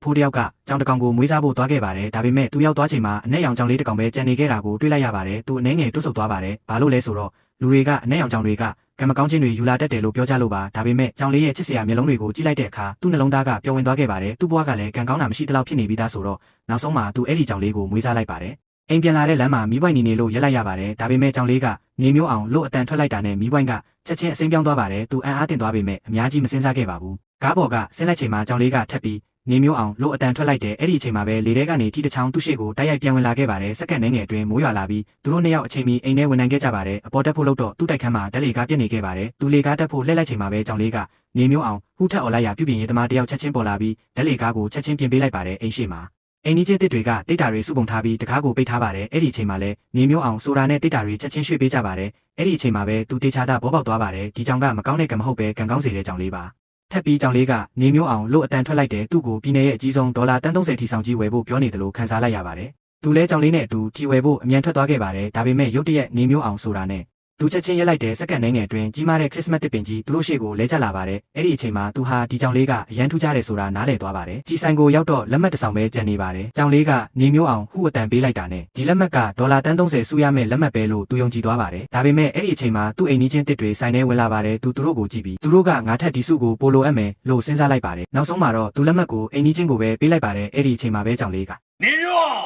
ဖိုးတယောက်ကကြောင်တကောင်ကိုမွေးစားဖို့သွားခဲ့ပါတယ်ဒါပေမဲ့သူရောက်သွားချိန်မှာအနက်ရောင်ကြောင်လေးတစ်ကောင်ပဲကြံနေခဲ့တာကိုတွေ့လိုက်ရပါတယ်သူအနေငယ်တွတ်ဆုပ်သွားပါတယ်ဘာလို့လဲဆိုတော့လူတွေကအနက်ရောင်ကြောင်တွေကကံမကောင်းခြင်းတွေယူလာတတ်တယ်လို့ပြောကြလို့ပါဒါပေမဲ့ကြောင်လေးရဲ့ချစ်စရာမျက်လုံးတွေကိုကြည့်လိုက်တဲ့အခါသူ့နှလုံးသားကပျော်ဝင်သွားခဲ့ပါတယ်သူ့ဘဝကလည်းကံကောင်းတာမရှိသလောက်ဖြစ်နေပြီးသားဆိုတော့နောက်ဆုံးမှာသူအဲ့ဒီကြောင်လေးကိုမွေးစားလိုက်ပါတယ်အိမ်ပြန်လာတဲ့လမ်းမှာမီးပွိုင်နေလို့ရက်လိုက်ရပါတယ်ဒါပေမဲ့ကြောင်လေးကနေမျိုးအောင်လို့အတန်ထွက်လိုက်တာနဲ့မီးပွိုင်ကချက်ချင်းအစိမ်းပြောင်းသွားပါတယ်သူအံ့အားသင့်သွားပေမဲ့အများကြီးမစင်စားခဲ့ပါဘူးကားပေါ်ကဆင်းလိုက်ချိန်မှာကြောင်လေးကထပ်ပြီးနေမျိုးအောင်လို့အတန်ထွက်လိုက်တယ်အဲ့ဒီအချိန်မှာပဲလေထဲကနေထီတချောင်းသူ့ရှေ့ကိုတိုက်ရိုက်ပြန်ဝင်လာခဲ့ပါတယ်စက္ကန့်နှဲငယ်အတွင်းမိုးရွာလာပြီးသူတို့နှစ်ယောက်အချိန်မီအိမ်ထဲဝင်နိုင်ခဲ့ကြပါတယ်အပေါ်တက်ဖို့လို့တော့သူ့တိုက်ခန်းမှာဓာတ်လေကားပြက်နေခဲ့ပါတယ်သူလေကားတက်ဖို့လှည့်လိုက်ချိန်မှာပဲကြောင်လေးကနေမျိုးအောင်ဟူထက်អော်လိုက်ရာပြုပြင်ရေးသမားတယောက်ချက်ချင်းပေါ်လာပြီးဓာတ်လေကားကိုချက်ချင်းပြင်ပေးလိုက်ပါတယ်အိမ်ရှိမှာအိမ်ကြီးချင်းတစ်တွေကတိတ်တာတွေစုပုံထားပြီးတကားကိုပိတ်ထားပါတယ်အဲ့ဒီအချိန်မှာလဲနေမျိုးအောင်ဆိုတာနဲ့တိတ်တာတွေချက်ချင်းရွှေ့ပေးကြပါတယ်အဲ့ဒီအချိန်မှာပဲသူတေချာတာဘောပေါက်သွားပါတယ်ဒီကြောင်ကမကောင်းတဲ့ကံမဟုတ်ပဲကံကောင်းစေတဲ့ကြောင်လေးပါထပ်ပြီးကြောင်လေးကနေမျိုးအောင်လို့အတန်ထွက်လိုက်တယ်သူ့ကိုပြည်နယ်ရဲ့အကြီးဆုံးဒေါ်လာ30ထီဆောင်ကြီးဝယ်ဖို့ပြောနေတယ်လို့ခန်းစားလိုက်ရပါတယ်သူလဲကြောင်လေးနဲ့အတူထီဝယ်ဖို့အမြန်ထွက်သွားခဲ့ပါတယ်ဒါပေမဲ့ရုတ်တရက်နေမျိုးအောင်ဆိုတာနဲ့သူချက်ချင်းရက်လိုက်တဲ့စက္ကန့်နှဲငယ်အတွင်းကြီးမားတဲ့ခရစ်စမတ်တစ်ပင်ကြီးသူတို့ရှေ့ကိုလဲကျလာပါတယ်အဲ့ဒီအချိန်မှာသူဟာဒီကြောင်လေးကအရန်ထူးကြတယ်ဆိုတာနားလည်သွားပါတယ်ကြီးဆိုင်ကိုရောက်တော့လက်မှတ်တစ်ဆောင်ပဲကျန်နေပါတယ်ကြောင်လေးကနေမျိုးအောင်ဟူအတန်ပေးလိုက်တာနဲ့ဒီလက်မှတ်ကဒေါ်လာ30စုရမယ့်လက်မှတ်ပဲလို့သူယုံကြည်သွားပါတယ်ဒါပေမဲ့အဲ့ဒီအချိန်မှာသူ့အိမ်ကြီးချင်းတစ်တွေဆိုင်ထဲဝင်လာပါတယ်သူတို့ကိုကြည့်ပြီးသူတို့ကငါထက်ဒီစုကိုပိုလိုအပ်မယ်လို့စဉ်းစားလိုက်ပါတယ်နောက်ဆုံးမှာတော့သူလက်မှတ်ကိုအိမ်ကြီးချင်းကိုပဲပေးလိုက်ပါတယ်အဲ့ဒီအချိန်မှာပဲကြောင်လေးကနေမျိုး